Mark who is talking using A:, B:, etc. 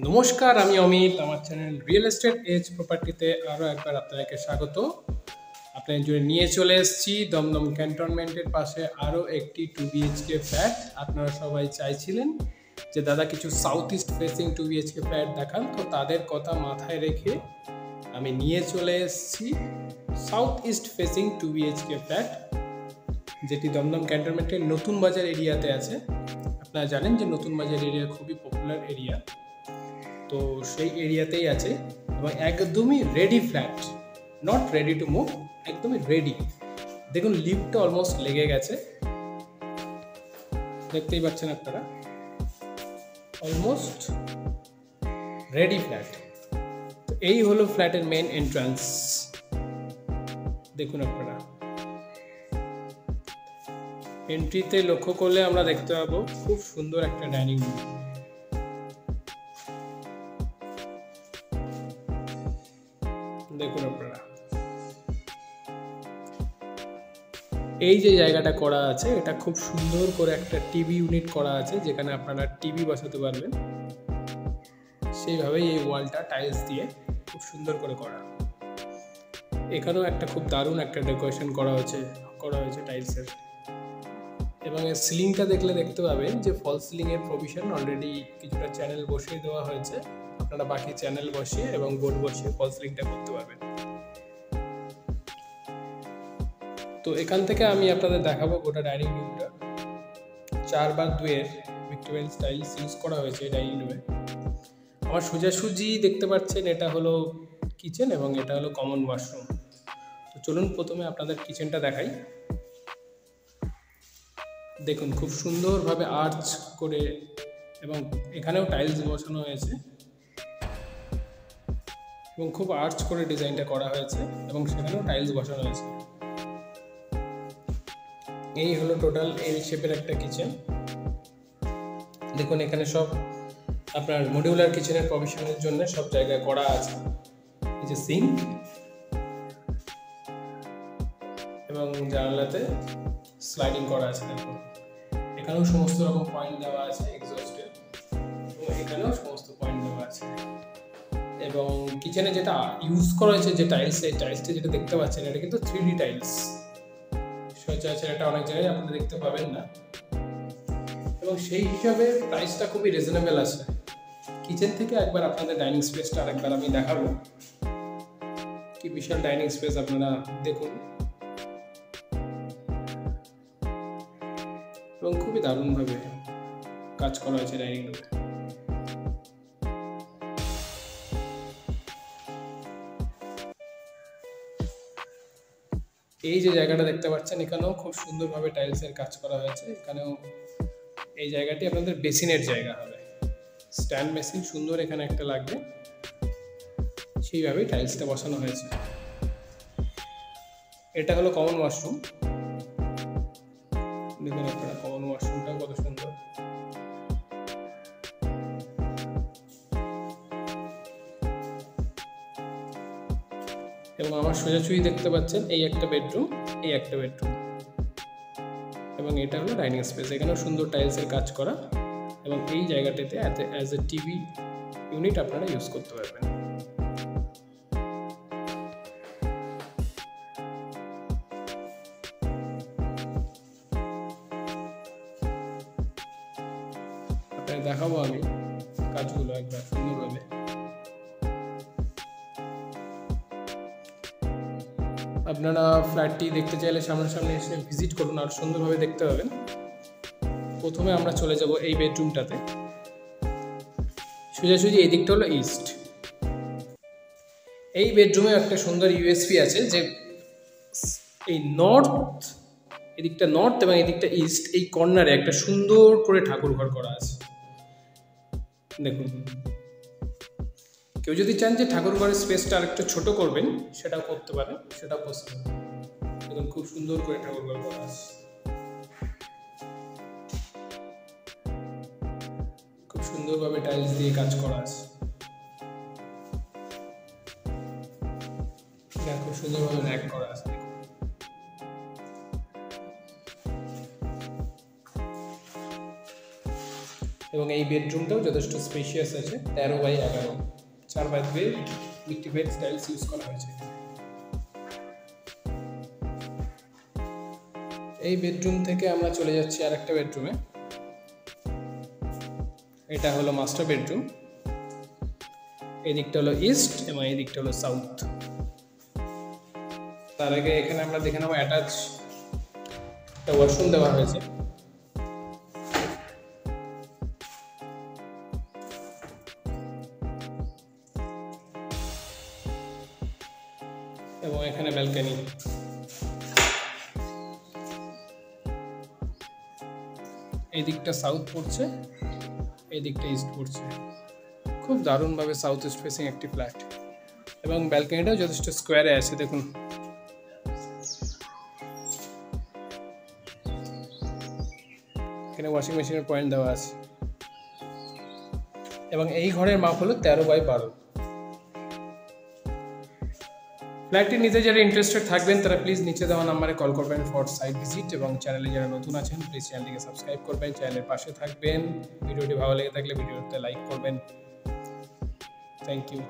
A: নমস্কার, আমি অমিত। আমার চ্যানেল রিয়েল এস্টেট এজ প্রপার্টিতে আরও একবার আপনাদেরকে স্বাগত। আপনাদের জন্য নিয়ে চলে এসেছি দমদম ক্যান্টনমেন্টের পাশে আরও একটি 2 BHK ফ্ল্যাট। আপনারা সবাই চাইছিলেন যে দাদা কিছু south east facing 2 BHK flat দেখান, তো তাদের কথা মাথায় রেখে আমি নিয়ে চলে এসেছি south east facing 2 BHK flat, যেটি দমদম ক্যান্টনমেন্টের নতুন বাজার এরিয়াতে আছে। আপনারা জানেন যে নতুন বাজার এরিয়া খুবই পপুলার এরিয়া, তো সেই এরিয়াতেই আছে এবং একদমই ready flat, not ready to move, একদমই রেডি। দেখুন লিফটটা অলমোস্ট লেগে গেছে, দেখতেই পাচ্ছেন আপনারা, অলমোস্ট রেডি ফ্ল্যাট। তো এই হলো ফ্ল্যাটের মেন এন্ট্রান্স। দেখুন আপনারা এন্ট্রিতে লক্ষ্য করলে আমরা দেখতে পাবো খুব সুন্দর একটা ডাইনিং রুম। দেখুন আপনারা এই যে জায়গাটা করা আছে, এটা খুব সুন্দর করে একটা টিভি ইউনিট করা আছে, যেখানে আপনারা টিভি বসাতে পারবেন। সেইভাবেই এই ওয়ালটা টাইলস দিয়ে খুব সুন্দর করে করা। এখানেও একটা খুব দারুণ একটা ডেকোরেশন করা হয়েছে টাইলসের। এবং এর সিলিংটা দেখলে দেখতে পাবেন যে ফল সিলিংয়ের প্রভিশন অলরেডি কিছুটা চ্যানেল বসিয়ে দেওয়া হয়েছে। আপনারা বাকি চ্যানেল বসিয়ে এবং বোর্ড বসিয়ে ফল সিলিংটা করতে পারবেন। তো এখান থেকে আমি আপনাদের দেখাবো গোটা ডাইনিং রুমটা। 4x2 ভিক্টোরিয়ান স্টাইলস ইউজ করা হয়েছে এই ডাইনিং রুমে। আমার সোজাসুজি দেখতে পাচ্ছেন এটা হলো কিচেন এবং এটা হলো কমন ওয়াশরুম। তো চলুন প্রথমে আপনাদের কিচেনটা দেখাই। দেখুন খুব সুন্দরভাবে আর্চ করে, এবং এখানেও টাইলস বসানো হয়েছে এবং খুব আর্চ করে ডিজাইনটা করা হয়েছে এবং সেখানেও টাইলস বসানো হয়েছে। এই হলো টোটাল এল শেপের একটা কিচেন। দেখুন এখানে সব আপনার মডিউলার কিচেনের প্রভিশনের জন্য সব জায়গায় করা আছে। এই যে সিঙ্ক এবং জানালাতে স্লাইডিং করা আছে। দেখুন এখানেও সমস্ত রকম পয়েন্ট দেওয়া আছে এক্সস্টের, এবং এখানেও সমস্ত পয়েন্ট দেওয়া আছে। এবং কিচেনে যেটা ইউজ করা হয়েছে যে টাইলস, এই টাইলসটা যেটা দেখতে পাচ্ছেন এটা কিন্তু 3D টাইলস। সচরাচর এটা অনেক জায়গায় আপনারা দেখতে পাবেন না, এবং সেই হিসাবে প্রাইসটা খুবই রিজনেবল আছে। কিচেন থেকে একবার আপনাদের ডাইনিং স্পেসটা আরেকবার আমি দেখাবো। কি বিশাল ডাইনিং স্পেস, আপনারা দেখুন। এবং খুবই দারুণভাবে কাজ করা হয়েছে ডাইনিং রুমে। এই যে জায়গাটা দেখতে পাচ্ছেন এখানেও খুব সুন্দরভাবে টাইলসের কাজ করা হয়েছে। এখানেও এই জায়গাটি আপনাদের বেসিনের জায়গা হবে, স্ট্যান্ড বেসিন সুন্দর এখানে একটা লাগবে, সেইভাবেই টাইলসটা বসানো হয়েছে। এটা হলো কমন ওয়াশরুম। দেখুন আপনারা কমন ওয়াশরুমটাও কত সুন্দর। এবং আমার সোজাসুজি দেখতে পাচ্ছেন এই একটা বেডরুম, এই একটা বেডরুম, এবং এটা হলো ডাইনিং স্পেস। এখানেও সুন্দর টাইলসের কাজ করা, এবং এই জায়গাটাতে অ্যাজ এ টিভি ইউনিট আপনারা ইউজ করতে পারবেন। আপনাদের দেখাবো আমি কাজগুলো একবার সুন্দরভাবে। আপনারা ফ্ল্যাটটি দেখতে চাইলে সামনাসামনি এসে ভিজিট করুন, আর সুন্দরভাবে দেখতে পাবেন। প্রথমে আমরা চলে যাব এই বেডরুমটাতে। সোজাসুজি এই দিকটা হলো ইস্ট। এই বেডরুমে একটা সুন্দর ইউএসপি আছে যে এই নর্থ, এদিকটা নর্থ এবং এদিকটা ইস্ট, এই কর্নারে একটা সুন্দর করে ঠাকুর ঘর করা আছে। দেখুন কেউ যদি চান যে ঠাকুর ঘরের স্পেসটা আরেকটু ছোট করবেন, সেটাও করতে পারেন, সেটাও পসিবল। দেখুন খুব সুন্দর করে ঠাকুর ঘর করা আছে, খুব সুন্দরভাবে টাইলস দিয়ে কাজ করা আছে। খুব সুন্দরভাবে র্যাক করা আছে। এবং এই বেডরুমটাও যথেষ্ট স্পেশিয়াস আছে, 13x11, 4x2 উইকটিফাইড স্টাইলস ইউজ করা হয়েছে। এই বেডরুম থেকে আমরা চলে যাচ্ছি আরেকটা বেডরুমে। এটা হলো মাস্টার বেডরুম। এই দিকটা হলো ইস্ট এবং এই দিকটা হলো সাউথ। তার আগে এখানে আমরা দেখে নেবো অ্যাটাচ একটা ওয়াশরুম দেওয়া হয়েছে। এবং এখানে ব্যালকনি। এই দিকটা সাউথ পড়ছে, এই দিকটা ইস্ট পড়ছে। খুব দারুণভাবে সাউথ ইস্ট ফেসিং একটি ফ্ল্যাট এবং ব্যালকনিটাও যথেষ্ট স্কোয়ারে আছে। দেখুন এখানে ওয়াশিং মেশিনের পয়েন্ট দেওয়া আছে এবং এই ঘরের মাপ হলো 13x12। ফ্ল্যাটটি নিতে যারা ইন্টারেস্টেড থাকবেন তারা প্লিজ নিচে দেওয়া নাম্বারে কল করবেন ফর সাইট ভিজিট, এবং চ্যানেলে যারা নতুন আছেন প্লিজ চ্যানেলটিকে সাবস্ক্রাইব করবেন, চ্যানেলের পাশে থাকবেন। ভিডিওটি ভালো লেগে থাকলে ভিডিওতে লাইক করবেন। Thank you.